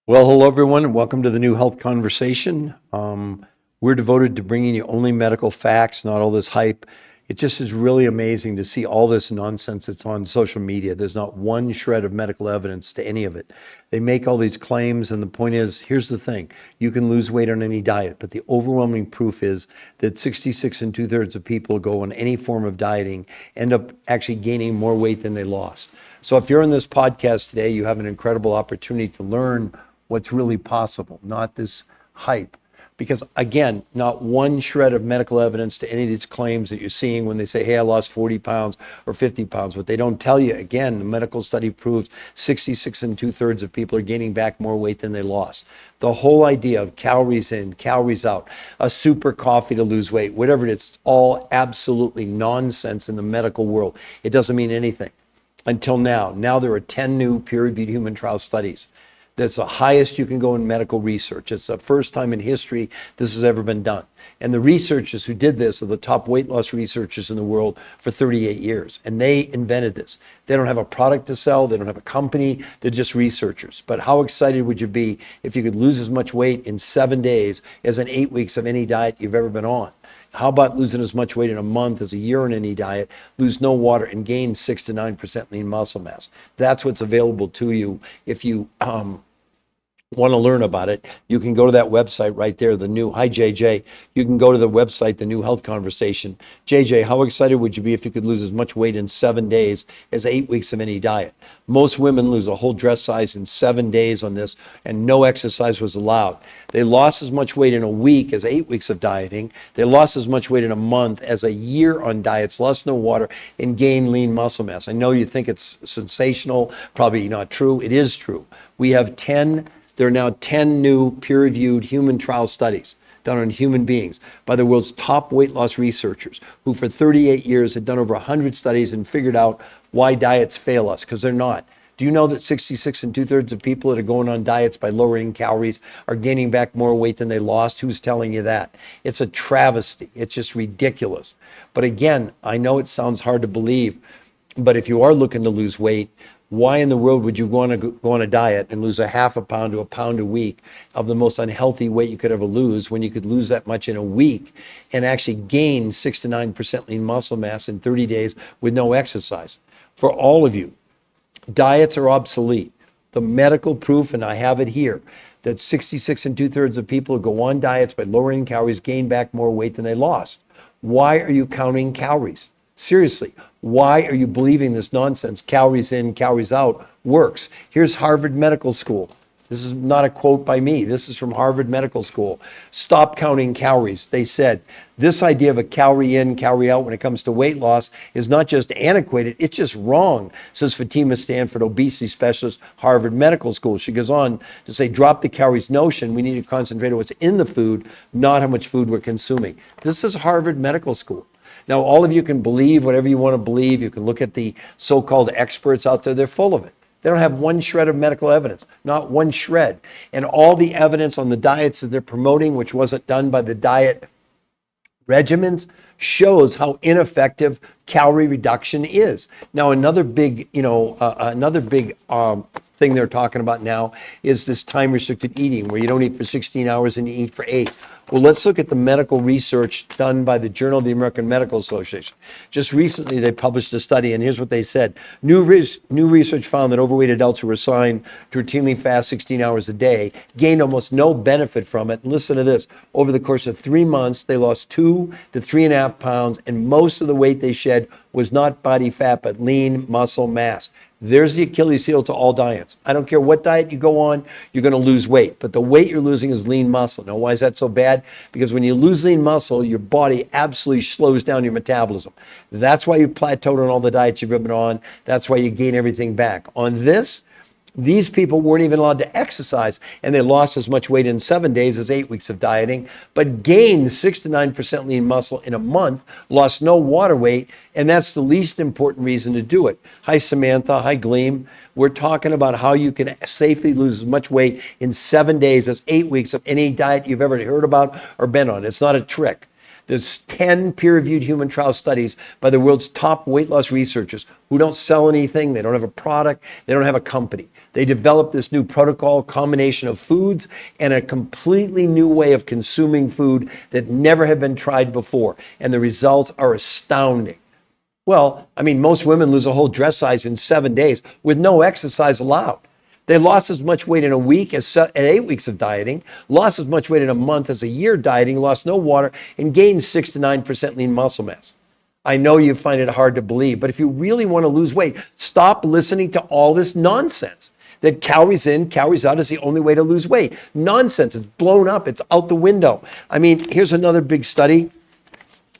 Well, hello everyone, and welcome to the new health conversation. We're devoted to bringing you only medical facts, not all this hype. It just is really amazing to see all this nonsense that's on social media. There's not one shred of medical evidence to any of it. They make all these claims, and the point is, here's the thing: you can lose weight on any diet, but the overwhelming proof is that 66 and two-thirds of people go on any form of dieting end up actually gaining more weight than they lost. So if you're in this podcast today, you have an incredible opportunity to learn what's really possible, not this hype. Because again, not one shred of medical evidence to any of these claims that you're seeing when they say, hey, I lost 40 pounds or 50 pounds. What they don't tell you, again, the medical study proves 66 and two-thirds of people are gaining back more weight than they lost. The whole idea of calories in, calories out, a super coffee to lose weight, whatever it is, it's all absolutely nonsense in the medical world. It doesn't mean anything until now. Now there are 10 new peer-reviewed human trial studies. That's the highest you can go in medical research. It's the first time in history this has ever been done. And the researchers who did this are the top weight loss researchers in the world for 38 years. And they invented this. They don't have a product to sell. They don't have a company. They're just researchers. But how excited would you be if you could lose as much weight in 7 days as in 8 weeks of any diet you've ever been on? How about losing as much weight in a month as a year on any diet, lose no water, and gain 6 to 9% lean muscle mass? That's what's available to you if you want to learn about it. You can go to that website right there, the new, hi JJ, you can go to the website, the new health conversation. JJ, how excited would you be if you could lose as much weight in 7 days as 8 weeks of any diet? Most women lose a whole dress size in 7 days on this, and no exercise was allowed. They lost as much weight in a week as 8 weeks of dieting. They lost as much weight in a month as a year on diets, lost no water, and gained lean muscle mass. I know you think it's sensational, probably not true. It is true. We have there are now 10 new peer-reviewed human trial studies done on human beings by the world's top weight loss researchers who for 38 years had done over 100 studies and figured out why diets fail us, because they're not. Do you know that 66 and two-thirds of people that are going on diets by lowering calories are gaining back more weight than they lost? Who's telling you that? It's a travesty. It's just ridiculous. But again, I know it sounds hard to believe, but if you are looking to lose weight, why in the world would you want to go on a diet and lose a half a pound to a pound a week of the most unhealthy weight you could ever lose when you could lose that much in a week and actually gain 6 to 9% lean muscle mass in 30 days with no exercise? For all of you, diets are obsolete. The medical proof, and I have it here, that 66 and two-thirds of people who go on diets by lowering calories gain back more weight than they lost. Why are you counting calories? Seriously, why are you believing this nonsense? Calories in, calories out works. Here's Harvard Medical School. This is not a quote by me. This is from Harvard Medical School. Stop counting calories. They said this idea of a calorie in, calorie out when it comes to weight loss is not just antiquated, it's just wrong, says Fatima Stanford, obesity specialist, Harvard Medical School. She goes on to say, drop the calories notion. We need to concentrate on what's in the food, not how much food we're consuming. This is Harvard Medical School. Now, all of you can believe whatever you want to believe. You can look at the so-called experts out there. They're full of it. They don't have one shred of medical evidence, not one shred. And all the evidence on the diets that they're promoting, which wasn't done by the diet regimens, shows how ineffective calorie reduction is. Now, another big thing they're talking about now is this time-restricted eating, where you don't eat for 16 hours and you eat for 8. Well, let's look at the medical research done by the Journal of the American Medical Association. Just recently, they published a study, and here's what they said. New research found that overweight adults who were assigned to routinely fast 16 hours a day gained almost no benefit from it. And listen to this. Over the course of 3 months, they lost 2 to 3.5 pounds, and most of the weight they shed was not body fat, but lean muscle mass. There's the Achilles heel to all diets. I don't care what diet you go on, you're going to lose weight. But the weight you're losing is lean muscle. Now, why is that so bad? Because when you lose lean muscle, your body absolutely slows down your metabolism. That's why you plateaued on all the diets you've been on. That's why you gain everything back. On this, these people weren't even allowed to exercise, and they lost as much weight in 7 days as 8 weeks of dieting, but gained 6 to 9% lean muscle in a month, lost no water weight, and that's the least important reason to do it. Hi, Samantha. Hi, Gleam. We're talking about how you can safely lose as much weight in 7 days as 8 weeks of any diet you've ever heard about or been on. It's not a trick. There's 10 peer-reviewed human trial studies by the world's top weight loss researchers who don't sell anything, they don't have a product, they don't have a company. They developed this new protocol, combination of foods, and a completely new way of consuming food that never had been tried before. And the results are astounding. Well, I mean, most women lose a whole dress size in 7 days with no exercise allowed. They lost as much weight in a week as at 8 weeks of dieting, lost as much weight in a month as a year dieting, lost no water, and gained 6 to 9% lean muscle mass. I know you find it hard to believe, but if you really want to lose weight, stop listening to all this nonsense that calories in, calories out is the only way to lose weight. Nonsense. It's blown up. It's out the window. I mean, here's another big study.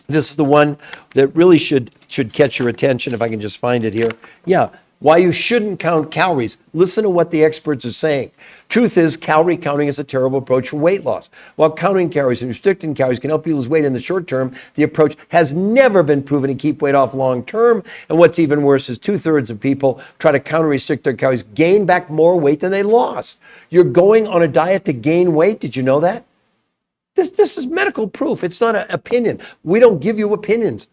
This is the one that really should catch your attention, if I can just find it here. Yeah, why you shouldn't count calories. Listen to what the experts are saying. Truth is, calorie counting is a terrible approach for weight loss. While counting calories and restricting calories can help you lose weight in the short term, the approach has never been proven to keep weight off long term. And what's even worse is 2/3 of people try to counter restrict their calories, gain back more weight than they lost. You're going on a diet to gain weight. Did you know that? This is medical proof. It's not an opinion. We don't give you opinions.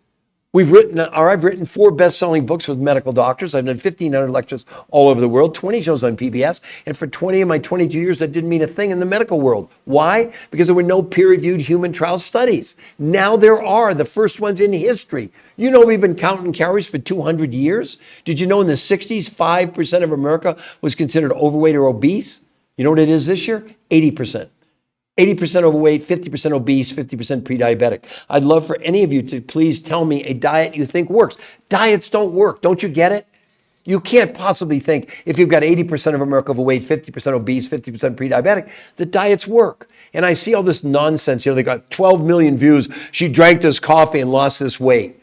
I've written 4 best-selling books with medical doctors. I've done 1,500 lectures all over the world, 20 shows on PBS. And for 20 of my 22 years, that didn't mean a thing in the medical world. Why? Because there were no peer-reviewed human trial studies. Now there are, the first ones in history. You know, we've been counting calories for 200 years. Did you know in the 60s, 5% of America was considered overweight or obese? You know what it is this year? 80%. 80% overweight, 50% obese, 50% pre-diabetic. I'd love for any of you to please tell me a diet you think works. Diets don't work. Don't you get it? You can't possibly think if you've got 80% of America overweight, 50% obese, 50% pre-diabetic, that diets work. And I see all this nonsense. You know, they got 12 million views. She drank this coffee and lost this weight.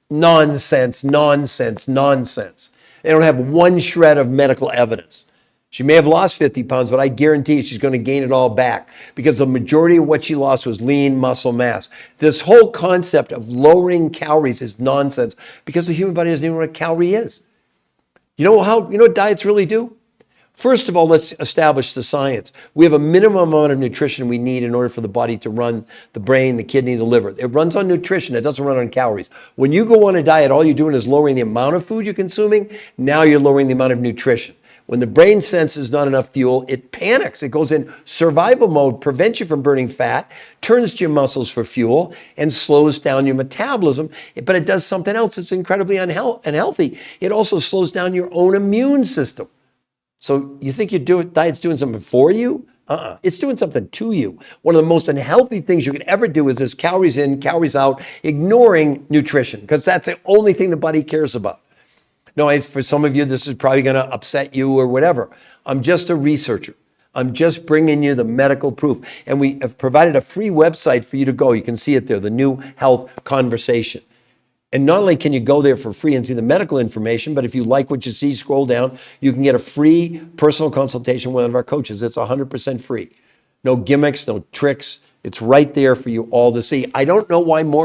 Nonsense, nonsense, nonsense. They don't have one shred of medical evidence. She may have lost 50 pounds, but I guarantee she's going to gain it all back because the majority of what she lost was lean muscle mass. This whole concept of lowering calories is nonsense because the human body doesn't even know what a calorie is. You know what diets really do? First of all, let's establish the science. We have a minimum amount of nutrition we need in order for the body to run the brain, the kidney, the liver. It runs on nutrition. It doesn't run on calories. When you go on a diet, all you're doing is lowering the amount of food you're consuming. Now you're lowering the amount of nutrition. When the brain senses not enough fuel, it panics. It goes in survival mode, prevents you from burning fat, turns to your muscles for fuel, and slows down your metabolism. But it does something else that's incredibly unhealthy. It also slows down your own immune system. So you think diet's doing something for you? It's doing something to you. One of the most unhealthy things you could ever do is this calories in, calories out, ignoring nutrition, because that's the only thing the body cares about. No, for some of you, this is probably going to upset you or whatever. I'm just a researcher. I'm just bringing you the medical proof. And we have provided a free website for you to go. You can see it there, the New Health Conversation. And not only can you go there for free and see the medical information, but if you like what you see, scroll down, you can get a free personal consultation with one of our coaches. It's 100% free. No gimmicks, no tricks. It's right there for you all to see. I don't know why in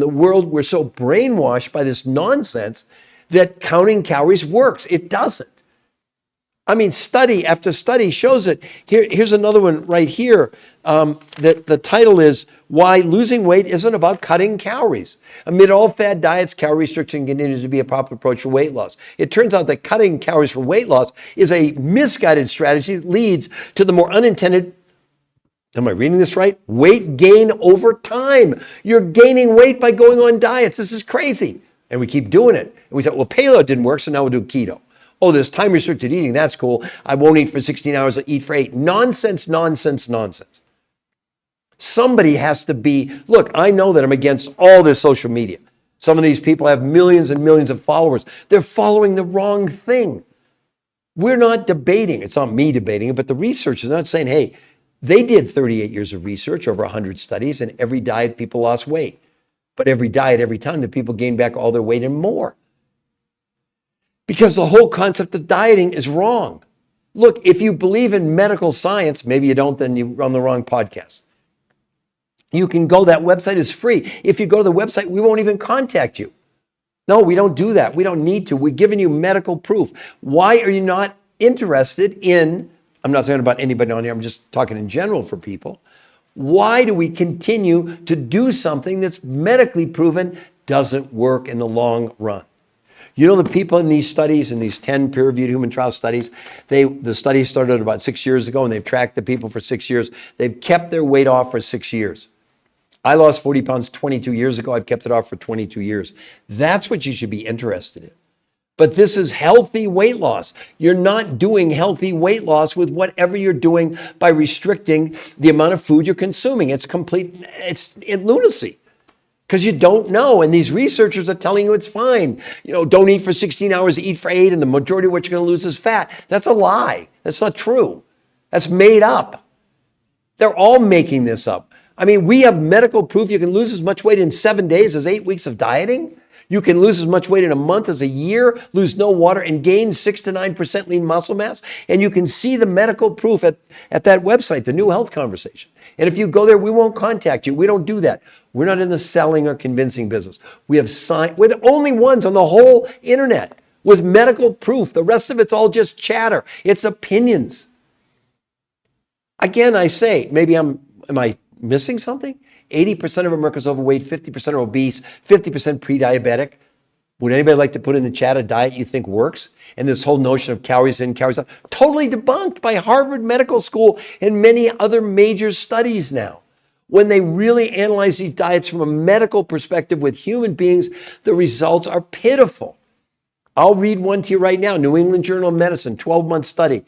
the world we're so brainwashed by this nonsense that counting calories works. It doesn't. I mean, study after study shows it. Here's another one right here. That the title is Why Losing Weight Isn't About Cutting Calories. Amid all fad diets, calorie restriction continues to be a popular approach for weight loss. It turns out that cutting calories for weight loss is a misguided strategy that leads to the more unintended, am I reading this right? Weight gain over time. You're gaining weight by going on diets. This is crazy. And we keep doing it. And we said, well, paleo didn't work, so now we'll do keto. Oh, there's time-restricted eating. That's cool. I won't eat for 16 hours. I'll eat for 8. Nonsense, nonsense, nonsense. Somebody has to look, I know that I'm against all this social media. Some of these people have millions and millions of followers. They're following the wrong thing. We're not debating. It's not me debating it, but the researchers are not saying, hey, they did 38 years of research, over 100 studies, and every diet people lost weight. But every diet, every time, the people gained back all their weight and more. Because the whole concept of dieting is wrong. Look, if you believe in medical science, maybe you don't, then you're on the wrong podcast. You can go, that website is free. If you go to the website, we won't even contact you. No, we don't do that. We don't need to. We're giving you medical proof. Why are you not interested in, I'm not talking about anybody on here, I'm just talking in general for people. Why do we continue to do something that's medically proven doesn't work in the long run? You know, the people in these studies, in these 10 peer-reviewed human trial studies, the study started about 6 years ago, and they've tracked the people for 6 years. They've kept their weight off for 6 years. I lost 40 pounds 22 years ago. I've kept it off for 22 years. That's what you should be interested in. But this is healthy weight loss. You're not doing healthy weight loss with whatever you're doing by restricting the amount of food you're consuming. It's lunacy. Because you don't know, and these researchers are telling you it's fine. You know, don't eat for 16 hours, eat for 8, and the majority of what you're going to lose is fat. That's a lie. That's not true. That's made up. They're all making this up. I mean, we have medical proof you can lose as much weight in 7 days as 8 weeks of dieting. You can lose as much weight in a month as a year, lose no water, and gain 6 to 9% lean muscle mass. And you can see the medical proof at that website, the New Health Conversation. And if you go there, we won't contact you. We don't do that. We're not in the selling or convincing business. We're the only ones on the whole internet with medical proof. The rest of it's all just chatter. It's opinions. Again, I say, am I missing something? 80% of Americans overweight, 50% are obese, 50% pre-diabetic. Would anybody like to put in the chat a diet you think works? And this whole notion of calories in, calories out, totally debunked by Harvard Medical School and many other major studies now. When they really analyze these diets from a medical perspective with human beings, the results are pitiful. I'll read one to you right now. New England Journal of Medicine, 12-month study.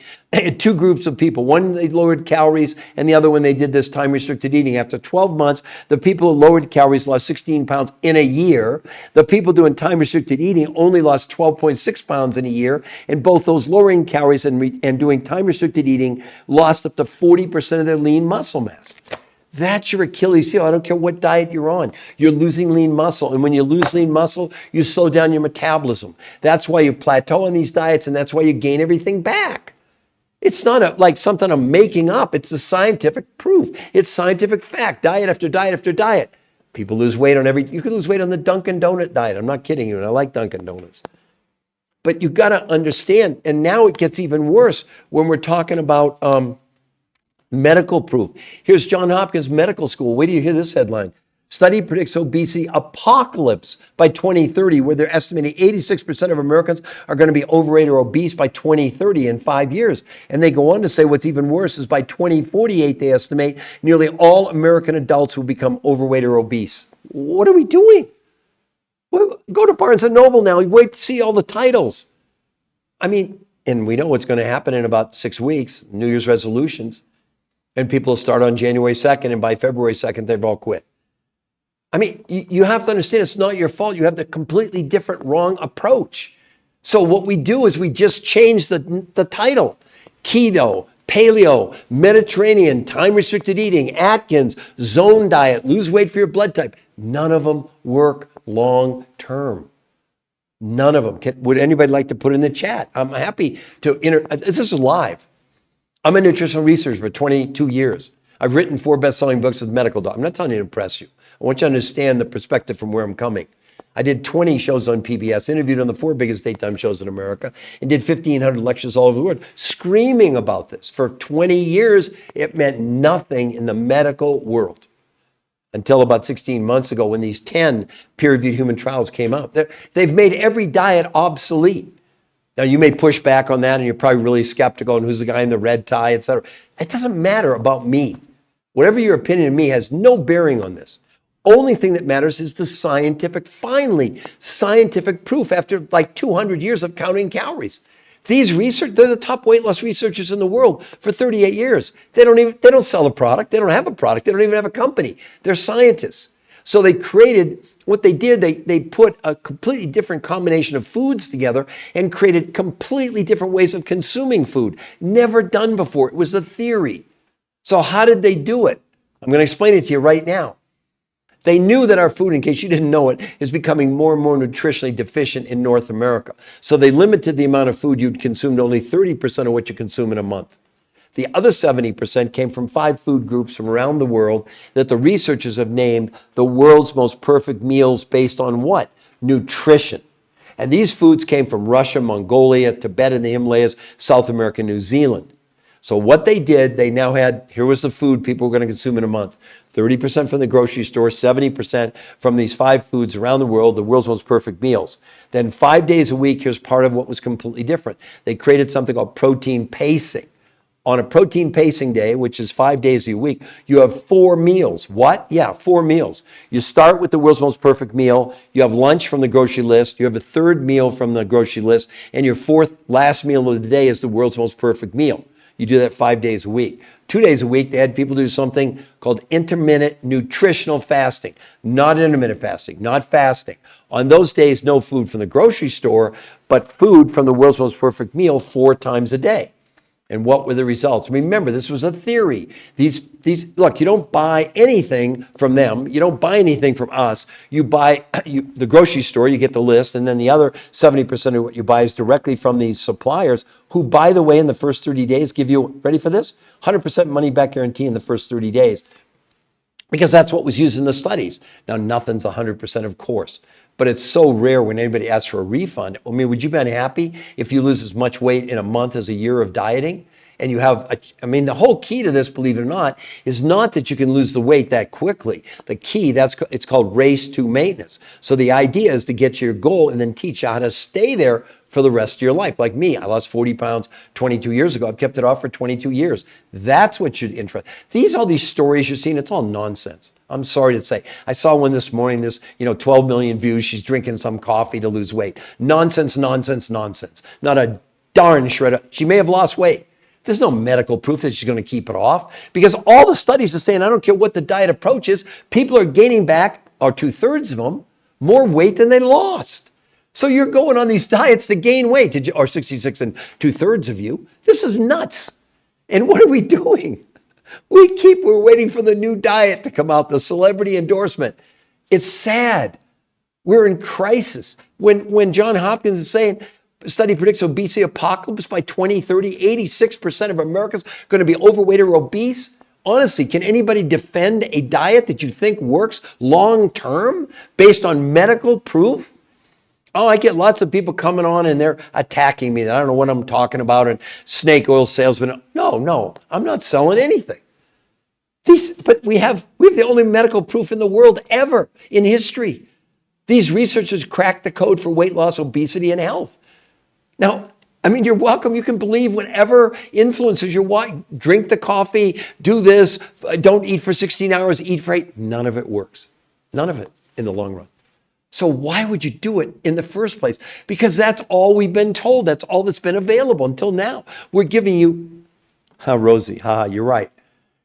Two groups of people. One, they lowered calories, and the other one, they did this time-restricted eating. After 12 months, the people who lowered calories lost 16 pounds in a year. The people doing time-restricted eating only lost 12.6 pounds in a year. And both those lowering calories and doing time-restricted eating lost up to 40% of their lean muscle mass. That's your Achilles heel. I don't care what diet you're on. You're losing lean muscle. And when you lose lean muscle, you slow down your metabolism. That's why you plateau on these diets, and that's why you gain everything back. It's not like something I'm making up. It's the scientific proof. It's scientific fact. Diet after diet after diet. People lose weight on you can lose weight on the Dunkin' Donut diet. I'm not kidding you, and I like Dunkin' Donuts. But you've got to understand, and now it gets even worse when we're talking about medical proof. Here's Johns Hopkins Medical School. Wait till you hear this headline. Study predicts obesity apocalypse by 2030, where they're estimating 86% of Americans are going to be overweight or obese by 2030 in 5 years. And they go on to say what's even worse is by 2048, they estimate nearly all American adults will become overweight or obese. What are we doing? Go to Barnes & Noble now. Wait to see all the titles. I mean, and we know what's going to happen in about 6 weeks, New Year's resolutions. And people will start on January 2nd, and by February 2nd, they've all quit. I mean, you have to understand it's not your fault. You have the completely different, wrong approach. So what we do is we just change the title. Keto, paleo, Mediterranean, time-restricted eating, Atkins, zone diet, lose weight for your blood type. None of them work long-term. None of them. Would anybody like to put in the chat? I'm happy to this is live. I'm a nutritional researcher for 22 years. I've written 4 best-selling books with medical doctors. I'm not telling you to impress you. I want you to understand the perspective from where I'm coming. I did 20 shows on PBS, interviewed on the 4 biggest daytime shows in America, and did 1,500 lectures all over the world, screaming about this. For 20 years, it meant nothing in the medical world. Until about 16 months ago when these 10 peer-reviewed human trials came out. They've made every diet obsolete. Now, you may push back on that, and you're probably really skeptical, and who's the guy in the red tie, et cetera. It doesn't matter about me. Whatever your opinion of me has no bearing on this. Only thing that matters is the scientific proof after like 200 years of counting calories. They're the top weight loss researchers in the world for 38 years. They don't sell a product. They don't have a product. They don't even have a company. They're scientists. So they created, what they did, they put a completely different combination of foods together and created completely different ways of consuming food. Never done before. It was a theory. So how did they do it? I'm going to explain it to you right now. They knew that our food, in case you didn't know it, is becoming more and more nutritionally deficient in North America. So they limited the amount of food you'd consume to only 30% of what you consume in a month. The other 70% came from 5 food groups from around the world that the researchers have named the world's most perfect meals based on what? Nutrition. And these foods came from Russia, Mongolia, Tibet and the Himalayas, South America, New Zealand. So what they did, they now had, here was the food people were going to consume in a month. 30% from the grocery store, 70% from these 5 foods around the world's most perfect meals. Then 5 days a week, here's part of what was completely different. They created something called protein pacing. On a protein pacing day, which is 5 days a week, you have 4 meals. What? Yeah, 4 meals. You start with the world's most perfect meal. You have lunch from the grocery list. You have a third meal from the grocery list. And your fourth last meal of the day is the world's most perfect meal. You do that 5 days a week. 2 days a week, they had people do something called intermittent nutritional fasting. Not intermittent fasting, not fasting. On those days, no food from the grocery store, but food from the world's most perfect meal 4 times a day. And what were the results? Remember, this was a theory. These look, you don't buy anything from them. You don't buy anything from us. You buy the grocery store, you get the list, and then the other 70% of what you buy is directly from these suppliers who, by the way, in the first 30 days give you, ready for this? 100% money back guarantee in the first 30 days. Because that's what was used in the studies. Now, nothing's 100%, of course, but it's so rare when anybody asks for a refund. I mean, would you be happy if you lose as much weight in a month as a year of dieting? And you have, the whole key to this, believe it or not, is not that you can lose the weight that quickly. The key, it's called race to maintenance. So the idea is to get to your goal and then teach you how to stay there for the rest of your life. Like me, I lost 40 pounds 22 years ago. I've kept it off for 22 years. That's what should interest. All these stories you're seeing, it's all nonsense. I'm sorry to say. I saw one this morning, 12 million views. She's drinking some coffee to lose weight. Nonsense, nonsense, nonsense. Not a darn shred. She may have lost weight. There's no medical proof that she's going to keep it off because all the studies are saying, I don't care what the diet approach is, people are gaining back, or 2/3 of them, more weight than they lost. So you're going on these diets to gain weight, or 66 and 2/3 of you. This is nuts. And what are we doing? We're waiting for the new diet to come out, the celebrity endorsement. It's sad. We're in crisis. When John Hopkins is saying, study predicts obesity apocalypse by 2030, 86% of Americans are going to be overweight or obese. Honestly, can anybody defend a diet that you think works long term based on medical proof? Oh, I get lots of people coming on and they're attacking me. I don't know what I'm talking about, and snake oil salesman. No, I'm not selling anything. But we have the only medical proof in the world ever in history. These researchers cracked the code for weight loss, obesity, and health. Now, you're welcome. You can believe whatever influences your life. Drink the coffee, do this, don't eat for 16 hours, eat for 8. None of it works. None of it in the long run. So why would you do it in the first place? Because that's all we've been told. That's all that's been available until now. We're giving you, Rosie, you're right.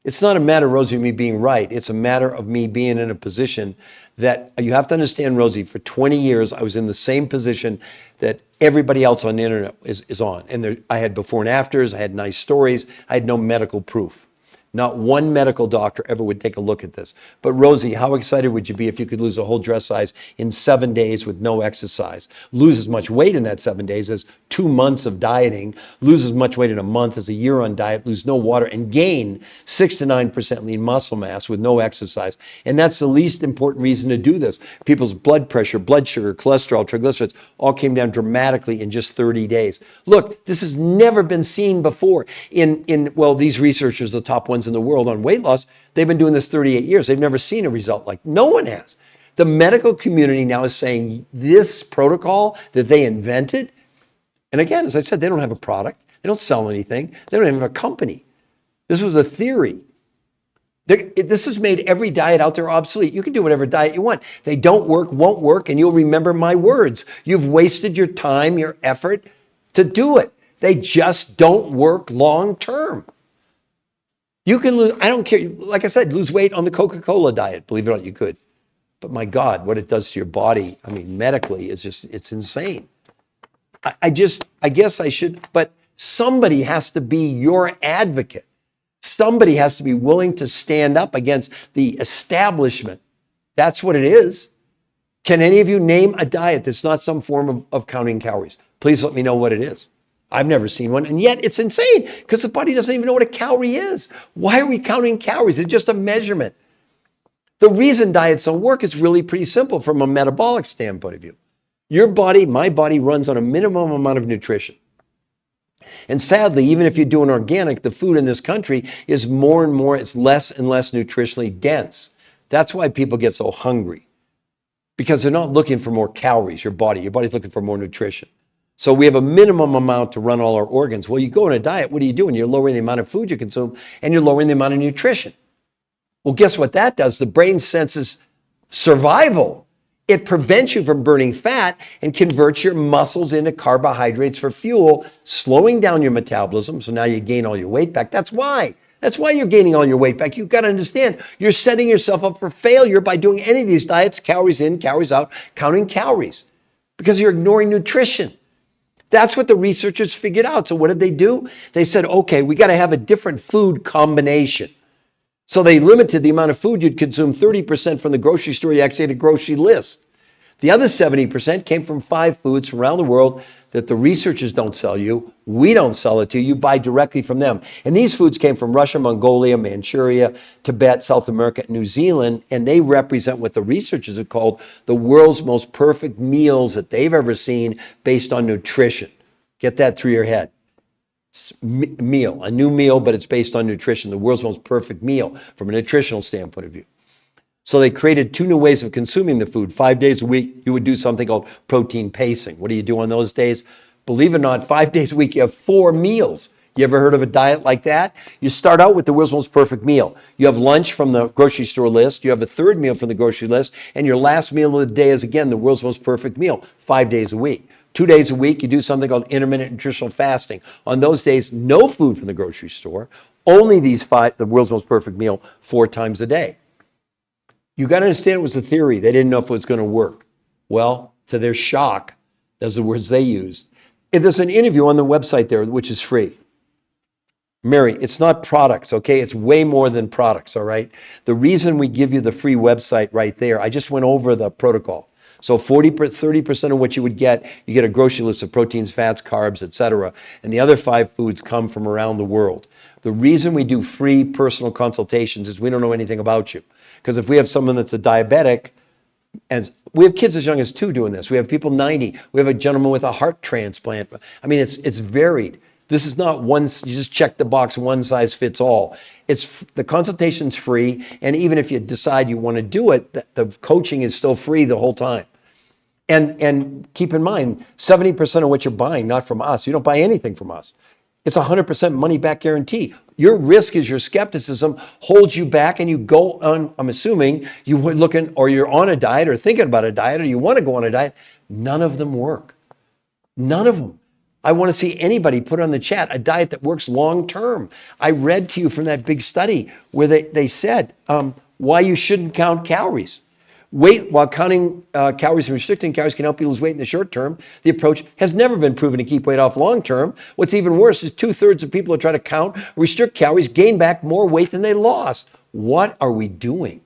It's not a matter, Rosie, of me being right. It's a matter of me being in a position that you have to understand, Rosie, for 20 years, I was in the same position that everybody else on the internet is on. And I had before and afters, I had nice stories, I had no medical proof. Not one medical doctor ever would take a look at this. But Rosie, how excited would you be if you could lose a whole dress size in 7 days with no exercise? Lose as much weight in that 7 days as 2 months of dieting, lose as much weight in a month as a year on diet, lose no water, and gain 6 to 9% lean muscle mass with no exercise. And that's the least important reason to do this. People's blood pressure, blood sugar, cholesterol, triglycerides all came down dramatically in just 30 days. Look, this has never been seen before these researchers, the top ones in the world on weight loss, they've been doing this 38 years. They've never seen a result like no one has. The medical community now is saying this protocol that they invented, and again, as I said, they don't have a product. They don't sell anything. They don't even have a company. This was a theory. This has made every diet out there obsolete. You can do whatever diet you want. They don't work, won't work, and you'll remember my words. You've wasted your time, your effort to do it. They just don't work long term. You can lose, I don't care, like I said, lose weight on the Coca-Cola diet. Believe it or not, you could. But my God, what it does to your body, medically, it's insane. I guess I should, but somebody has to be your advocate. Somebody has to be willing to stand up against the establishment. That's what it is. Can any of you name a diet that's not some form of counting calories? Please let me know what it is. I've never seen one, and yet it's insane because the body doesn't even know what a calorie is. Why are we counting calories? It's just a measurement. The reason diets don't work is really pretty simple from a metabolic standpoint of view. Your body, my body, runs on a minimum amount of nutrition. And sadly, even if you're doing organic, the food in this country is more and more, it's less and less nutritionally dense. That's why people get so hungry, because they're not looking for more calories, your body's looking for more nutrition. So we have a minimum amount to run all our organs. Well, you go on a diet, what are you doing? You're lowering the amount of food you consume and you're lowering the amount of nutrition. Well, guess what that does? The brain senses survival. It prevents you from burning fat and converts your muscles into carbohydrates for fuel, slowing down your metabolism. So now you gain all your weight back. That's why. That's why you're gaining all your weight back. You've got to understand, you're setting yourself up for failure by doing any of these diets, calories in, calories out, counting calories, because you're ignoring nutrition. That's what the researchers figured out. So what did they do? They said, okay, we got to have a different food combination. So they limited the amount of food you'd consume. 30% from the grocery store. You actually had a grocery list. The other 70% came from 5 foods from around the world that the researchers don't sell you. We don't sell it to you. You buy directly from them. And these foods came from Russia, Mongolia, Manchuria, Tibet, South America, New Zealand. And they represent what the researchers have called the world's most perfect meals that they've ever seen based on nutrition. Get that through your head. Meal, a new meal, but it's based on nutrition, the world's most perfect meal from a nutritional standpoint of view. So they created 2 new ways of consuming the food. 5 days a week, you would do something called protein pacing. What do you do on those days? Believe it or not, 5 days a week, you have 4 meals. You ever heard of a diet like that? You start out with the world's most perfect meal. You have lunch from the grocery store list. You have a third meal from the grocery list. And your last meal of the day is, again, the world's most perfect meal, 5 days a week. 2 days a week, you do something called intermittent nutritional fasting. On those days, no food from the grocery store, only these 5, the world's most perfect meal, 4 times a day. You got to understand it was a theory. They didn't know if it was going to work. Well, to their shock, those are the words they used. If there's an interview on the website there, which is free. Mary, it's not products, okay? It's way more than products, all right? The reason we give you the free website right there, I just went over the protocol. So 30% of what you would get, you get a grocery list of proteins, fats, carbs, etc. And the other 5 foods come from around the world. The reason we do free personal consultations is we don't know anything about you. Because if we have someone that's a diabetic, and we have kids as young as 2 doing this. We have people 90. We have a gentleman with a heart transplant. I mean, it's varied. This is not one, you just check the box, one size fits all. The consultation's free, and even if you decide you want to do it, the coaching is still free the whole time. And keep in mind, 70% of what you're buying, not from us. You don't buy anything from us. It's 100% money back guarantee. Your risk is your skepticism holds you back, and you go on, I'm assuming you were looking, or you're on a diet or thinking about a diet, or you want to go on a diet. None of them work. None of them. I want to see anybody put on the chat a diet that works long term. I read to you from that big study where they said why you shouldn't count calories. While counting calories and restricting calories can help you lose weight in the short term, the approach has never been proven to keep weight off long term. What's even worse is 2/3 of people who try to count, restrict calories, gain back more weight than they lost. What are we doing?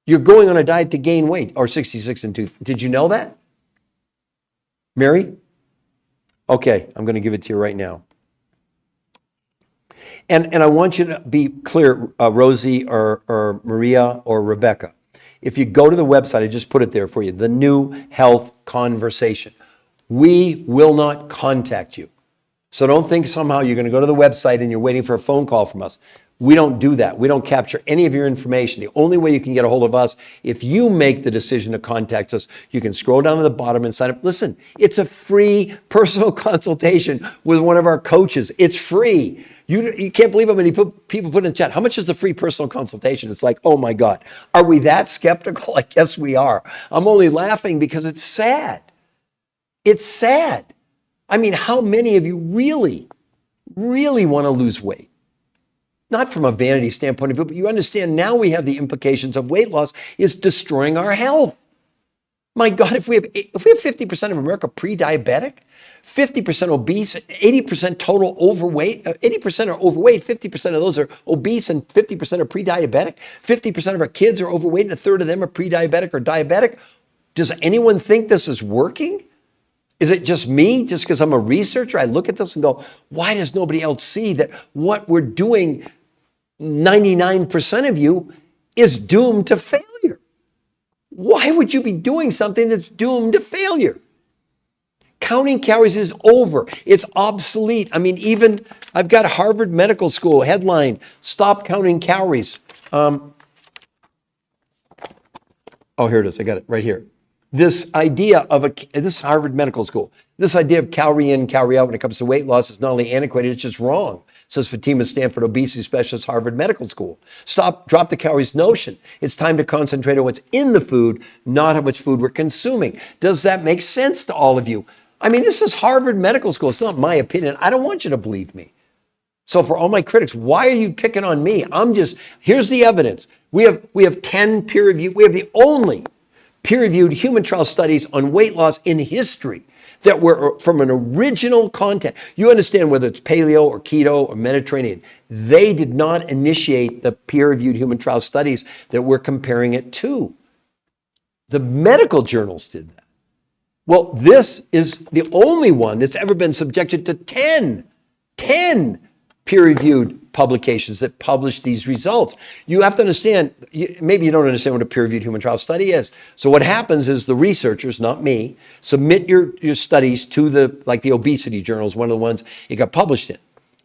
You're going on a diet to gain weight, or 66 and 2. Did you know that? Mary? Okay, I'm going to give it to you right now. And I want you to be clear, Rosie or Maria or Rebecca. If you go to the website, I just put it there for you, the New Health Conversation. We will not contact you. So don't think somehow you're going to go to the website and you're waiting for a phone call from us. We don't do that. We don't capture any of your information. The only way you can get a hold of us, if you make the decision to contact us, you can scroll down to the bottom and sign up. Listen, it's a free personal consultation with one of our coaches. It's free. You can't believe how many people put in the chat. How much is the free personal consultation? It's like, oh my God, are we that skeptical? I guess we are. I'm only laughing because it's sad. It's sad. I mean, how many of you really want to lose weight? Not from a vanity standpoint of view, but you understand now we have the implications of weight loss is destroying our health. My God, if we have 50% of America pre-diabetic, 50% obese, 80% total overweight, 80% are overweight, 50% of those are obese, and 50% are pre-diabetic, 50% of our kids are overweight, and a third of them are pre-diabetic or diabetic. Does anyone think this is working? Is it just me, just because I'm a researcher? I look at this and go, why does nobody else see that what we're doing, 99% of you, is doomed to failure? Why would you be doing something that's doomed to failure? Counting calories is over. It's obsolete. I mean, even I've got Harvard Medical School headline, stop counting calories. Oh, here it is. I got it right here. This idea of this is Harvard Medical School. This idea of calorie in, calorie out when it comes to weight loss is not only antiquated, it's just wrong, says Fatima Stanford, obesity specialist, Harvard Medical School. Drop the calories notion. It's time to concentrate on what's in the food, not how much food we're consuming. Does that make sense to all of you? I mean, this is Harvard Medical School. It's not my opinion. I don't want you to believe me. So for all my critics, why are you picking on me? Here's the evidence. We have 10 peer-reviewed, we have the only peer-reviewed human trial studies on weight loss in history that were from an original content. You understand whether it's paleo or keto or Mediterranean, they did not initiate the peer-reviewed human trial studies that we're comparing it to. The medical journals did that. Well, this is the only one that's ever been subjected to 10 peer-reviewed publications that publish these results. You have to understand, maybe you don't understand what a peer-reviewed human trial study is. So what happens is the researchers, not me, submit your studies to the obesity journal is one of the ones it got published in.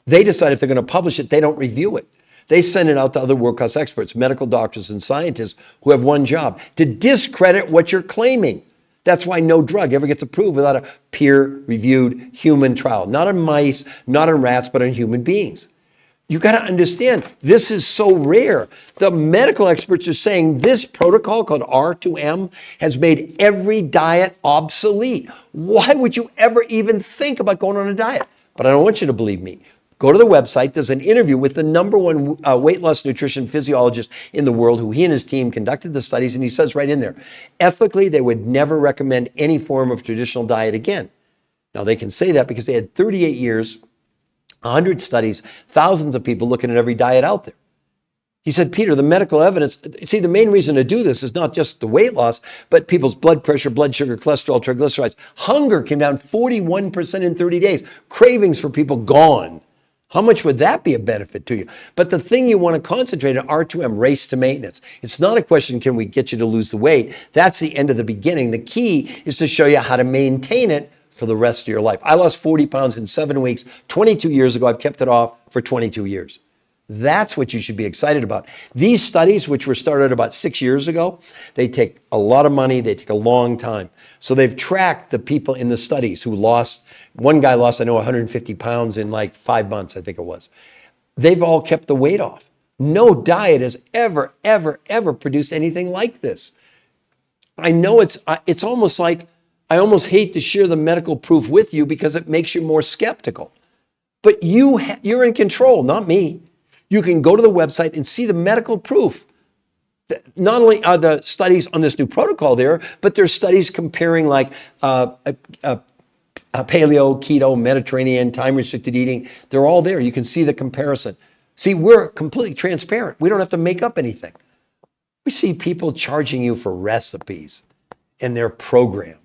They decide if they're going to publish it, they don't review it. They send it out to other world-class experts, medical doctors and scientists who have one job, to discredit what you're claiming. That's why no drug ever gets approved without a peer-reviewed human trial. Not on mice, not on rats, but on human beings. You got to understand, this is so rare. The medical experts are saying this protocol called R2M has made every diet obsolete. Why would you ever even think about going on a diet? But I don't want you to believe me. Go to the website. There's an interview with the #1 weight loss nutrition physiologist in the world who he and his team conducted the studies, and he says right in there, ethically, they would never recommend any form of traditional diet again. Now, they can say that because they had 38 years, 100 studies, thousands of people looking at every diet out there. He said, Peter, the medical evidence, see, the main reason to do this is not just the weight loss, but people's blood pressure, blood sugar, cholesterol, triglycerides. Hunger came down 41% in 30 days. Cravings for people gone. How much would that be a benefit to you? But the thing you want to concentrate on, R2M, race to maintenance. It's not a question, can we get you to lose the weight? That's the end of the beginning. The key is to show you how to maintain it for the rest of your life. I lost 40 pounds in 7 weeks, 22 years ago. I've kept it off for 22 years. That's what you should be excited about. These studies, which were started about 6 years ago, they take a lot of money. They take a long time. So they've tracked the people in the studies who lost. One guy lost, I know, 150 pounds in like 5 months, I think it was. They've all kept the weight off. No diet has ever, ever, ever produced anything like this. I know it's almost like, I almost hate to share the medical proof with you because it makes you more skeptical. But you're in control, not me. You can go to the website and see the medical proof. Not only are the studies on this new protocol there, but there's studies comparing like paleo, keto, Mediterranean, time-restricted eating. They're all there. You can see the comparison. See, we're completely transparent. We don't have to make up anything. We see people charging you for recipes in their program.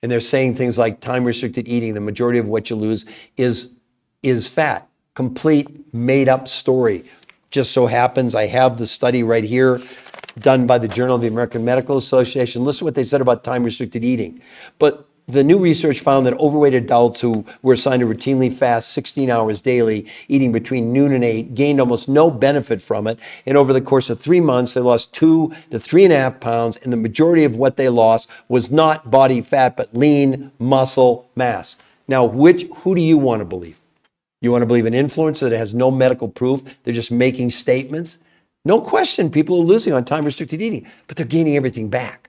And they're saying things like time-restricted eating, the majority of what you lose is fat. Complete made-up story. Just so happens I have the study right here done by the Journal of the American Medical Association. Listen to what they said about time-restricted eating. But the new research found that overweight adults who were assigned to routinely fast 16 hours daily, eating between noon and 8, gained almost no benefit from it. And over the course of 3 months, they lost 2 to 3.5 pounds. And the majority of what they lost was not body fat, but lean muscle mass. Now, who do you want to believe? You want to believe an influencer that has no medical proof? They're just making statements? No question, people are losing on time-restricted eating, but they're gaining everything back.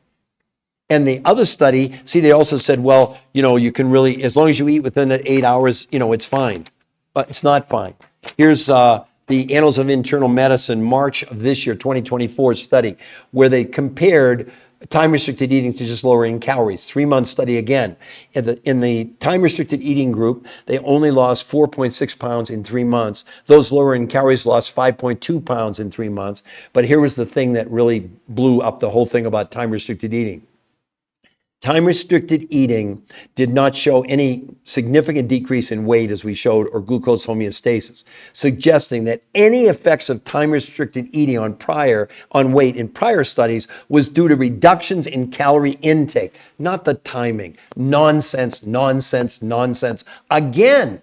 And the other study, see, they also said, well, you can really, as long as you eat within 8 hours, it's fine. But it's not fine. Here's the Annals of Internal Medicine, March of this year, 2024 study, where they compared time-restricted eating to just lowering calories. 3-month study again. In the time-restricted eating group, they only lost 4.6 pounds in 3 months. Those lowering calories lost 5.2 pounds in 3 months. But here was the thing that really blew up the whole thing about time-restricted eating. Time-restricted eating did not show any significant decrease in weight as we showed, or glucose homeostasis, suggesting that any effects of time-restricted eating on weight in prior studies was due to reductions in calorie intake, not the timing. Nonsense, nonsense, nonsense. Again,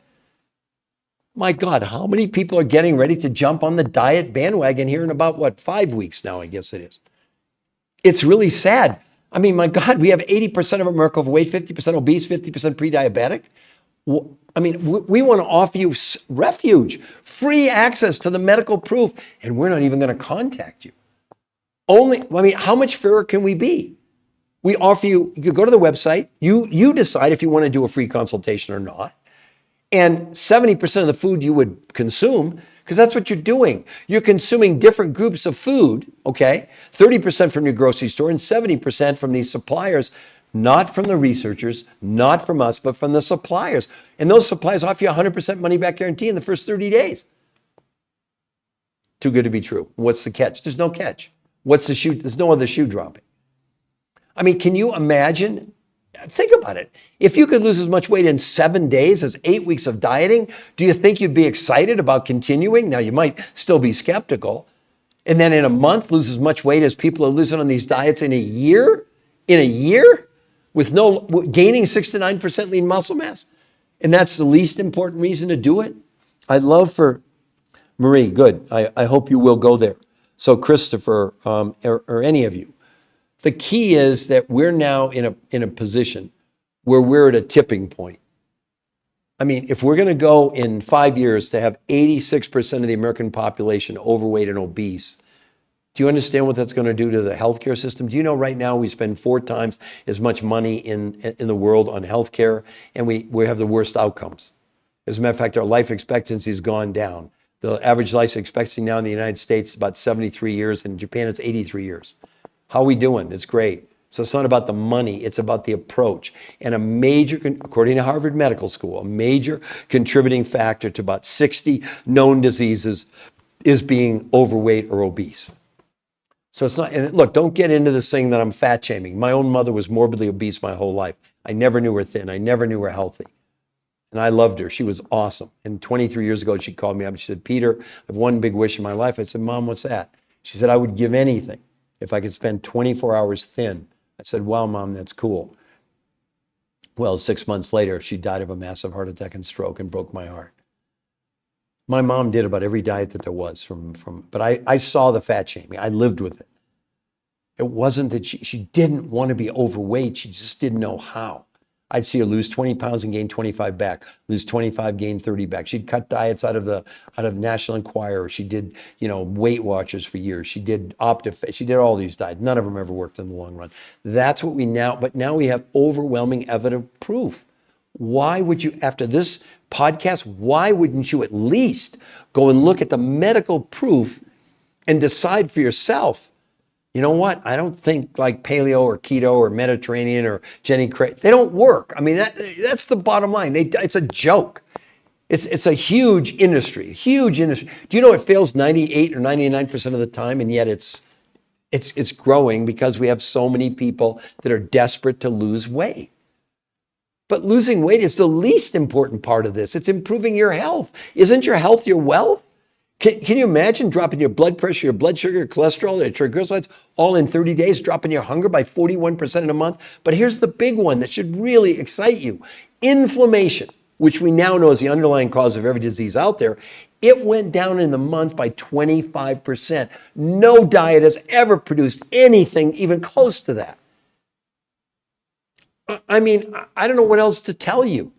my God, how many people are getting ready to jump on the diet bandwagon here in about, 5 weeks now, I guess it is. It's really sad. I mean, my God, we have 80% of America overweight, 50% obese, 50% pre-diabetic. I mean, we want to offer you refuge, free access to the medical proof, and we're not even going to contact you. How much fairer can we be? We offer you go to the website, you decide if you want to do a free consultation or not. And 70% of the food you would consume, because that's what you're doing. You're consuming different groups of food, okay? 30% from your grocery store and 70% from these suppliers, not from the researchers, not from us, but from the suppliers. And those suppliers offer you 100% money back guarantee in the first 30 days. Too good to be true. What's the catch? There's no catch. What's the shoe? There's no other shoe dropping. I mean, can you imagine? Think about it. If you could lose as much weight in 7 days as 8 weeks of dieting, do you think you'd be excited about continuing? Now, you might still be skeptical. And then in a month, lose as much weight as people are losing on these diets in a year? In a year? With gaining 6 to 9% lean muscle mass? And that's the least important reason to do it? I'd love for Marie, good. I hope you will go there. So Christopher, or any of you. The key is that we're now in a position where we're at a tipping point. I mean, if we're going to go in 5 years to have 86% of the American population overweight and obese, do you understand what that's going to do to the healthcare system? Do you know right now we spend 4 times as much money in the world on healthcare, and we have the worst outcomes? As a matter of fact, our life expectancy has gone down. The average life expectancy now in the United States is about 73 years. In Japan, it's 83 years. How are we doing? It's great. So it's not about the money, it's about the approach. And a major, according to Harvard Medical School, a major contributing factor to about 60 known diseases is being overweight or obese. So it's not, and look, don't get into this thing that I'm fat shaming. My own mother was morbidly obese my whole life. I never knew her thin. I never knew her healthy. And I loved her. She was awesome. And 23 years ago, she called me up and she said, Peter, I have one big wish in my life. I said, Mom, what's that? She said, I would give anything if I could spend 24 hours thin. I said, wow, Mom, that's cool. Well, 6 months later, she died of a massive heart attack and stroke and broke my heart. My mom did about every diet that there was but I saw the fat shaming. I lived with it. It wasn't that she didn't want to be overweight. She just didn't know how. I'd see her lose 20 pounds and gain 25 back, lose 25, gain 30 back. She'd cut diets out of National Enquirer. She did, Weight Watchers for years. She did Optifit. She did all these diets. None of them ever worked in the long run. That's what but now we have overwhelming evident proof. Why would you, after this podcast, why wouldn't you at least go and look at the medical proof and decide for yourself? You know what? I don't think like paleo or keto or Mediterranean or Jenny Craig, they don't work. I mean, that's the bottom line. It's a joke. It's a huge industry, huge industry. Do you know it fails 98 or 99% of the time, and yet it's growing because we have so many people that are desperate to lose weight. But losing weight is the least important part of this. It's improving your health. Isn't your health your wealth? Can you imagine dropping your blood pressure, your blood sugar, your cholesterol, your triglycerides, all in 30 days, dropping your hunger by 41% in a month? But here's the big one that should really excite you. Inflammation, which we now know is the underlying cause of every disease out there, it went down in the month by 25%. No diet has ever produced anything even close to that. I mean, I don't know what else to tell you.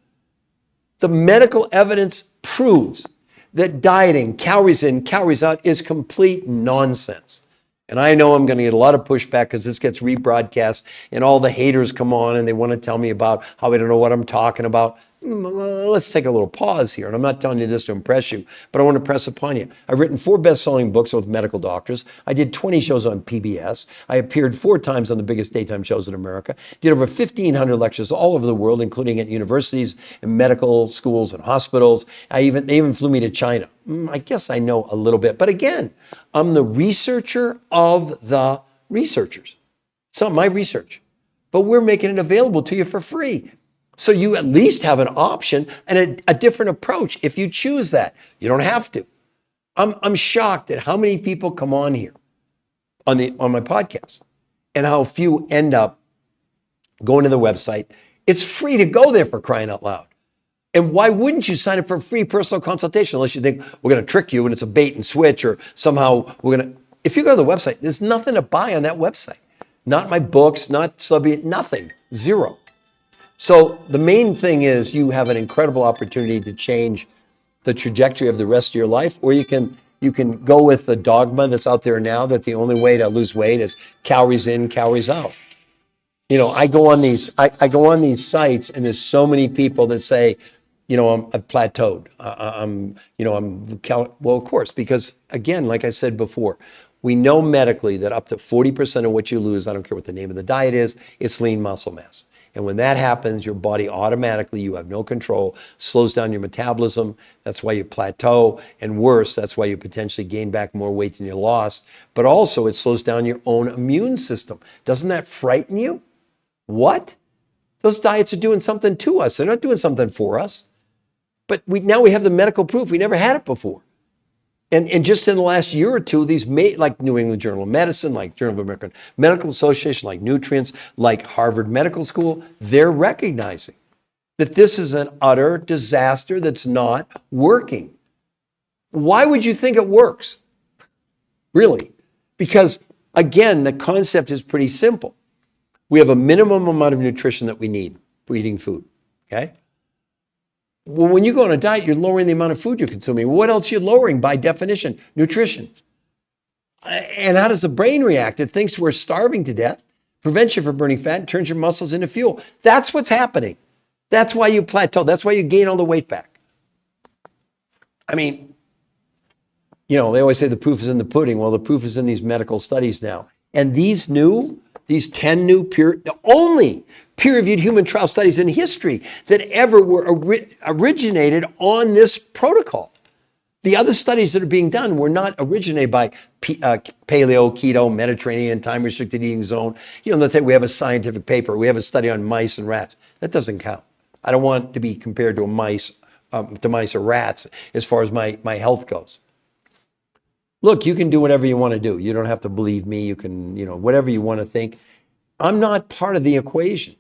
The medical evidence proves that dieting, calories in, calories out, is complete nonsense. And I know I'm going to get a lot of pushback because this gets rebroadcast and all the haters come on and they want to tell me about how I don't know what I'm talking about. Let's take a little pause here. And I'm not telling you this to impress you, but I want to press upon you. I've written 4 best-selling books with medical doctors. I did 20 shows on PBS. I appeared 4 times on the biggest daytime shows in America. Did over 1,500 lectures all over the world, including at universities and medical schools and hospitals. They even flew me to China. I guess I know a little bit. But again, I'm the researcher of the researchers. It's not my research. but we're making it available to you for free. So you at least have an option and a different approach if you choose that. You don't have to. I'm shocked at how many people come on here on my podcast and how few end up going to the website. It's free to go there, for crying out loud. And why wouldn't you sign up for a free personal consultation unless you think we're going to trick you and it's a bait and switch, or somehow we're going to, if you go to the website, there's nothing to buy on that website. Not my books, not Subby, nothing, zero. So the main thing is you have an incredible opportunity to change the trajectory of the rest of your life, or you can go with the dogma that's out there now that the only way to lose weight is calories in, calories out. You know, I go on these sites, and there's so many people that say, you know, I've plateaued. Well, of course, because again, like I said before, we know medically that up to 40% of what you lose, I don't care what the name of the diet is, it's lean muscle mass. And when that happens, your body automatically, you have no control, slows down your metabolism. That's why you plateau. And worse, that's why you potentially gain back more weight than you lost. But also, it slows down your own immune system. Doesn't that frighten you? What? Those diets are doing something to us. They're not doing something for us. But now we have the medical proof. We never had it before. And just in the last year or two, these like New England Journal of Medicine, like Journal of American Medical Association, like Nutrients, like Harvard Medical School, they're recognizing that this is an utter disaster that's not working. Why would you think it works? Really? Because, again, the concept is pretty simple. We have a minimum amount of nutrition that we need for eating food, okay? Well, when you go on a diet, you're lowering the amount of food you're consuming. What else are you lowering by definition? Nutrition. And how does the brain react? It thinks we're starving to death, prevents you from burning fat, and turns your muscles into fuel. That's what's happening. That's why you plateau. That's why you gain all the weight back. I mean, you know, they always say the proof is in the pudding. Well, the proof is in these medical studies now. And these 10 new the only peer-reviewed human trial studies in history that ever were originated on this protocol. The other studies that are being done were not originated by paleo, keto, Mediterranean, time-restricted eating zone. You know, we have a scientific paper. We have a study on mice and rats. That doesn't count. I don't want to be compared to mice or rats as far as my health goes. Look, you can do whatever you want to do. You don't have to believe me. You can, you know, whatever you want to think. I'm not part of the equation.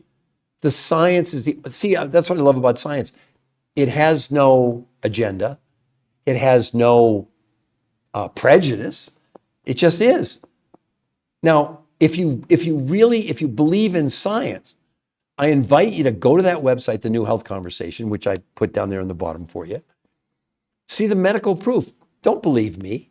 The science is that's what I love about science. It has no agenda. It has no prejudice. It just is. Now, if you believe in science, I invite you to go to that website, The New Health Conversation, which I put down there on the bottom for you. See the medical proof. Don't believe me.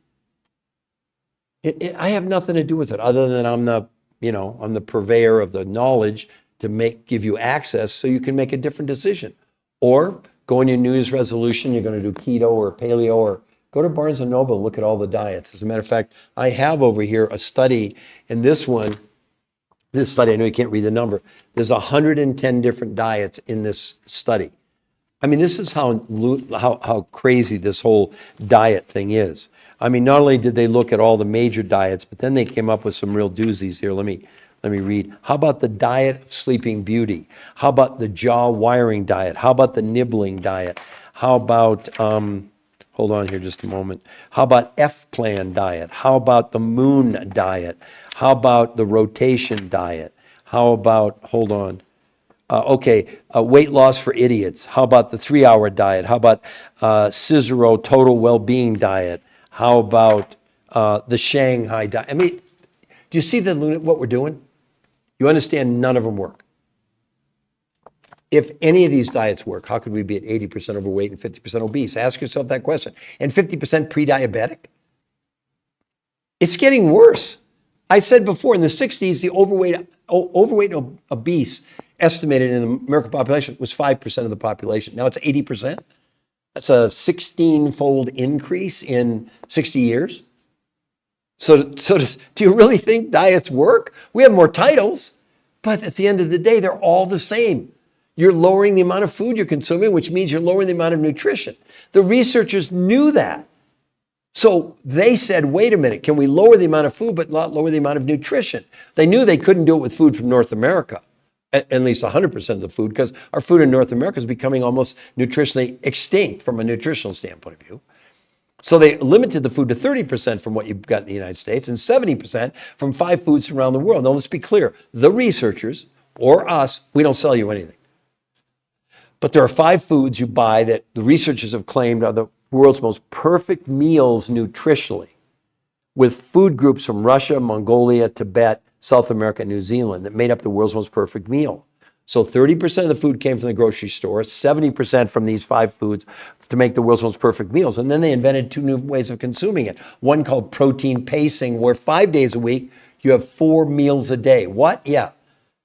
I have nothing to do with it other than I'm the purveyor of the knowledge to give you access so you can make a different decision. Or go on your New Year's resolution, you're going to do keto or paleo, or go to Barnes & Noble and look at all the diets. As a matter of fact, I have over here a study, and this study, I know you can't read the number, there's 110 different diets in this study. I mean, this is how crazy this whole diet thing is. I mean, not only did they look at all the major diets, but then they came up with some real doozies here. Let me read. How about the diet of Sleeping Beauty? How about the jaw wiring diet? How about the nibbling diet? How about, hold on here just a moment. How about F-plan diet? How about the moon diet? How about the rotation diet? How about, hold on. Weight loss for idiots. How about the 3-hour diet? How about Cicero total well-being diet? How about the Shanghai diet? I mean, do you see what we're doing? You understand none of them work. If any of these diets work, how could we be at 80% overweight and 50% obese? Ask yourself that question. And 50% pre-diabetic? It's getting worse. I said before, in the 60s, the overweight and obese estimated in the American population was 5% of the population. Now it's 80%. That's a 16-fold increase in 60 years. So do you really think diets work? We have more titles, but at the end of the day, they're all the same. You're lowering the amount of food you're consuming, which means you're lowering the amount of nutrition. The researchers knew that. So they said, wait a minute, can we lower the amount of food but not lower the amount of nutrition? They knew they couldn't do it with food from North America. at least 100% of the food, because our food in North America is becoming almost nutritionally extinct from a nutritional standpoint of view. So they limited the food to 30% from what you've got in the United States and 70% from 5 foods from around the world. Now let's be clear, the researchers or us, we don't sell you anything. But there are 5 foods you buy that the researchers have claimed are the world's most perfect meals nutritionally, with food groups from Russia, Mongolia, Tibet, South America, and New Zealand that made up the world's most perfect meal. So 30% of the food came from the grocery store, 70% from these 5 foods to make the world's most perfect meals. And then they invented 2 new ways of consuming it. One called protein pacing, where 5 days a week, you have 4 meals a day. What? Yeah.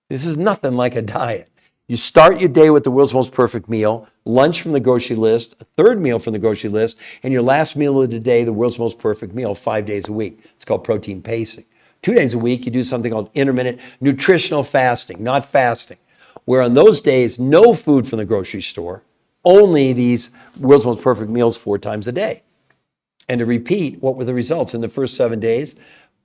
This is nothing like a diet. You start your day with the world's most perfect meal, lunch from the grocery list, a third meal from the grocery list, and your last meal of the day, the world's most perfect meal, 5 days a week. It's called protein pacing. 2 days a week, you do something called intermittent nutritional fasting, not fasting, where on those days, no food from the grocery store, only these world's most perfect meals 4 times a day. And to repeat, what were the results? In the first 7 days,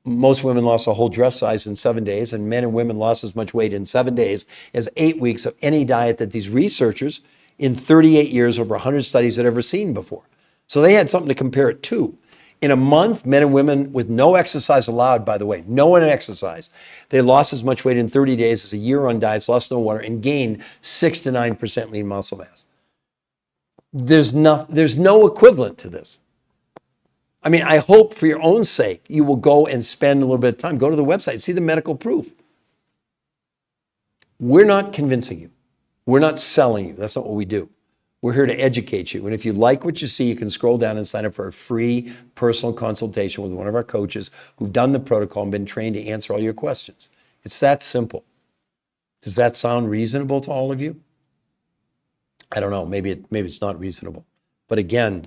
most women lost a whole dress size in 7 days, and men and women lost as much weight in 7 days as 8 weeks of any diet that these researchers in 38 years, over 100 studies, had ever seen before. So they had something to compare it to. In a month, men and women with no exercise allowed, by the way, no one exercise, they lost as much weight in 30 days as a year on diets, lost no water, and gained 6 to 9% lean muscle mass. There's no equivalent to this. I mean, I hope for your own sake, you will go and spend a little bit of time. Go to the website, see the medical proof. We're not convincing you. We're not selling you. That's not what we do. We're here to educate you. And if you like what you see, you can scroll down and sign up for a free personal consultation with one of our coaches who've done the protocol and been trained to answer all your questions. It's that simple. Does that sound reasonable to all of you? I don't know. Maybe it's not reasonable. But again,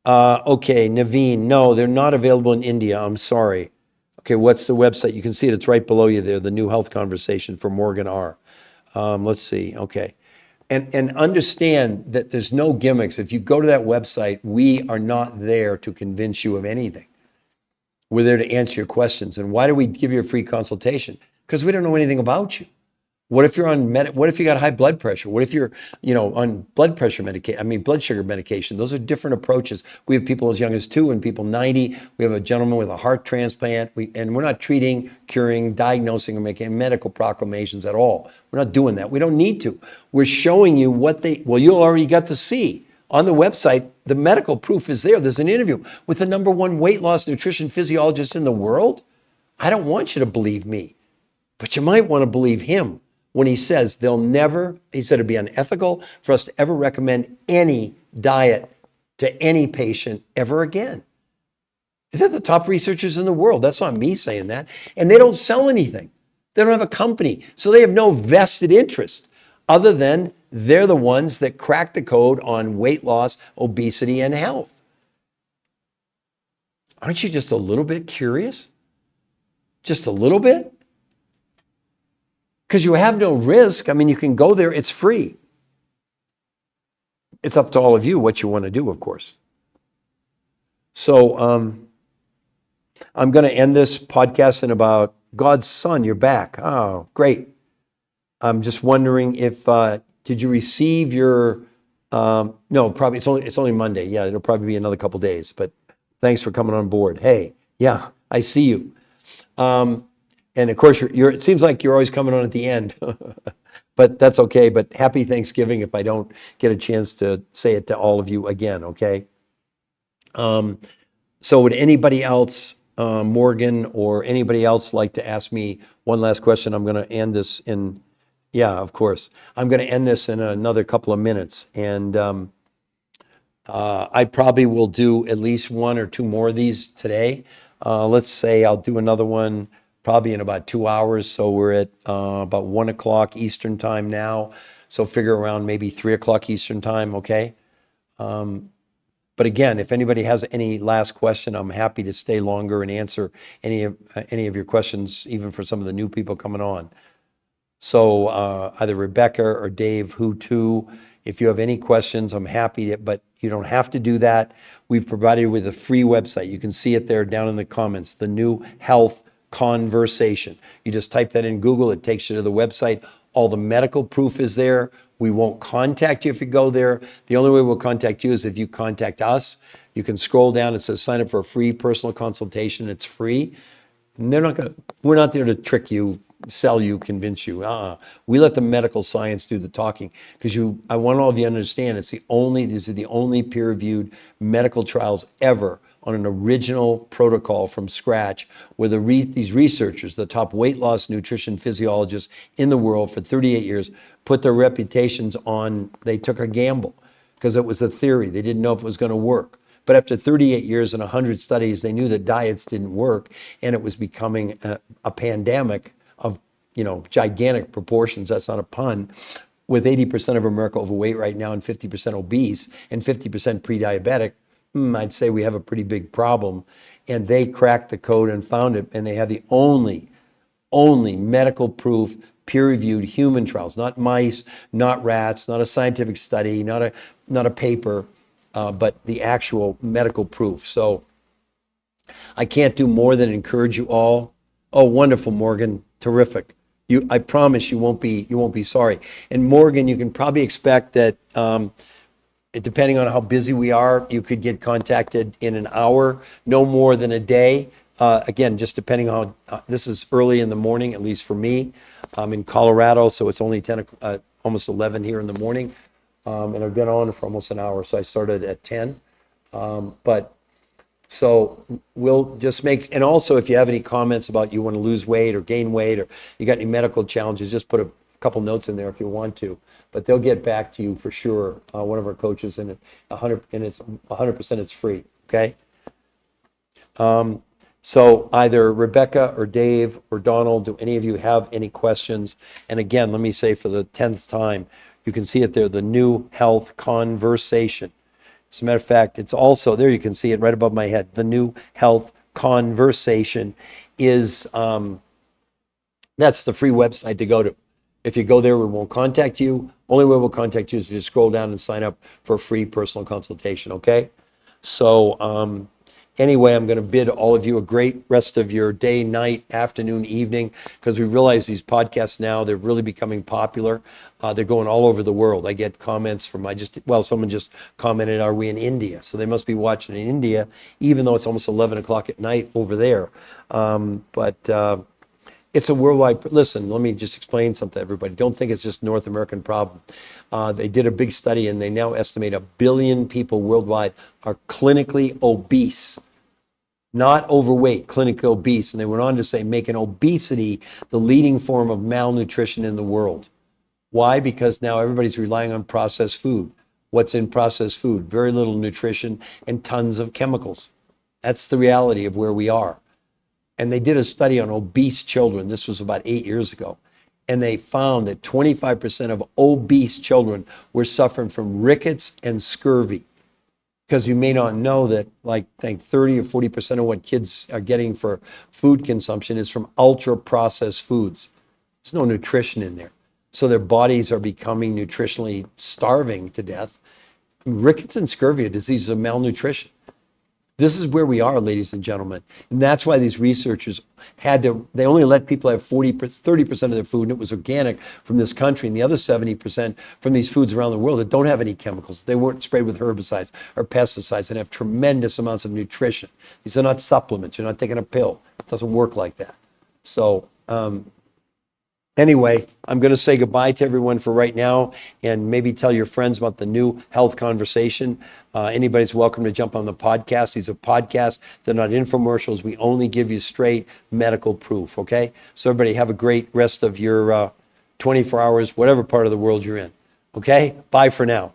okay, Naveen, no, they're not available in India. I'm sorry. Okay, what's the website? You can see it. It's right below you there, the New Health Conversation for Morgan R. Let's see. Okay. And understand that there's no gimmicks. If you go to that website, we are not there to convince you of anything. We're there to answer your questions. And why do we give you a free consultation? Because we don't know anything about you. What if you're on what if you got high blood pressure? What if you're, on blood pressure medication, blood sugar medication? Those are different approaches. We have people as young as 2 and people 90. We have a gentleman with a heart transplant. And we're not treating, curing, diagnosing, or making medical proclamations at all. We're not doing that. We don't need to. We're showing you you already got to see on the website, the medical proof is there. There's an interview with the #1 weight loss nutrition physiologist in the world. I don't want you to believe me, but you might want to believe him when he says he said it'd be unethical for us to ever recommend any diet to any patient ever again. They're the top researchers in the world. That's not me saying that. And they don't sell anything. They don't have a company. So they have no vested interest other than they're the ones that crack the code on weight loss, obesity, and health. Aren't you just a little bit curious? Just a little bit? Because you have no risk. You can go there. It's free. It's up to all of you what you want to do, of course. So I'm going to end this podcast in about God's Son. You're back. Oh, great. I'm just wondering if did you receive your? No, probably it's only Monday. Yeah, it'll probably be another couple days. But thanks for coming on board. Hey, yeah, I see you. And of course, it seems like you're always coming on at the end, but that's okay. But happy Thanksgiving if I don't get a chance to say it to all of you again, okay? So would anybody else, Morgan or anybody else, like to ask me one last question? I'm going to end this of course. I'm going to end this in another couple of minutes. And I probably will do at least 1 or 2 more of these today. Let's say I'll do another one probably in about 2 hours. So we're at about 1 o'clock Eastern time now. So figure around maybe 3 o'clock Eastern time, okay? But again, if anybody has any last question, I'm happy to stay longer and answer any of your questions, even for some of the new people coming on. So either Rebecca or Dave, who too, if you have any questions, I'm happy to, but you don't have to do that. We've provided you with a free website. You can see it there down in the comments, the New Health conversation. You just type that in Google, it takes you to the website. All the medical proof is there. We won't contact you if you go there. The only way we'll contact you is if you contact us. You can scroll down, it says sign up for a free personal consultation. It's free. And we're not there to trick you, sell you, convince you. We let the medical science do the talking, because I want all of you to understand these are the only peer-reviewed medical trials ever on an original protocol from scratch, where these researchers, the top weight loss nutrition physiologists in the world for 38 years, put their reputations on. They took a gamble because it was a theory. They didn't know if it was going to work. But after 38 years and 100 studies, they knew that diets didn't work, and it was becoming a pandemic of gigantic proportions. That's not a pun. With 80% of America overweight right now and 50% obese and 50% pre-diabetic, I'd say we have a pretty big problem. And they cracked the code and found it, and they have the only medical proof, peer-reviewed human trials, not mice, not rats, not a scientific study, not a paper, but the actual medical proof. So I can't do more than encourage you all. Oh, wonderful, Morgan, terrific. I promise you won't be sorry. And Morgan, you can probably expect that. Depending on how busy we are, you could get contacted in an hour, no more than a day. Again, just depending on this is early in the morning, at least for me. I'm in Colorado, so it's only 10, almost 11 here in the morning. And I've been on for almost an hour, so I started at 10. So we'll just and also if you have any comments about you want to lose weight or gain weight, or you got any medical challenges, just put a couple notes in there if you want to. But they'll get back to you for sure. One of our coaches, and it's 100% it's free. Okay. So either Rebecca or Dave or Donald, do any of you have any questions? And again, let me say for the 10th time, you can see it there, the New Health Conversation. As a matter of fact, it's also there. You can see it right above my head. The New Health Conversation is that's the free website to go to. If you go there, we won't contact you. Only way we'll contact you is to just scroll down and sign up for a free personal consultation, okay? So anyway, I'm going to bid all of you a great rest of your day, night, afternoon, evening, because we realize these podcasts now, they're really becoming popular. They're going all over the world. I get comments from, someone just commented, are we in India? So they must be watching in India, even though it's almost 11 o'clock at night over there. It's a worldwide, listen, let me just explain something to everybody. Don't think it's just a North American problem. They did a big study, and they now estimate 1 billion people worldwide are clinically obese, not overweight, clinically obese. And they went on to say, making obesity the leading form of malnutrition in the world. Why? Because now everybody's relying on processed food. What's in processed food? Very little nutrition and tons of chemicals. That's the reality of where we are. And they did a study on obese children. This was about 8 years ago. And they found that 25% of obese children were suffering from rickets and scurvy. Because you may not know that, I think 30 or 40% of what kids are getting for food consumption is from ultra-processed foods. There's no nutrition in there. So their bodies are becoming nutritionally starving to death. Rickets and scurvy are diseases of malnutrition. This is where we are, ladies and gentlemen. And that's why these researchers they only let people have 30% of their food, and it was organic from this country, and the other 70% from these foods around the world that don't have any chemicals. They weren't sprayed with herbicides or pesticides and have tremendous amounts of nutrition. These are not supplements. You're not taking a pill. It doesn't work like that. So, anyway, I'm going to say goodbye to everyone for right now, and maybe tell your friends about the New Health Conversation. Anybody's welcome to jump on the podcast. These are podcasts. They're not infomercials. We only give you straight medical proof, okay? So everybody have a great rest of your 24 hours, whatever part of the world you're in, okay? Bye for now.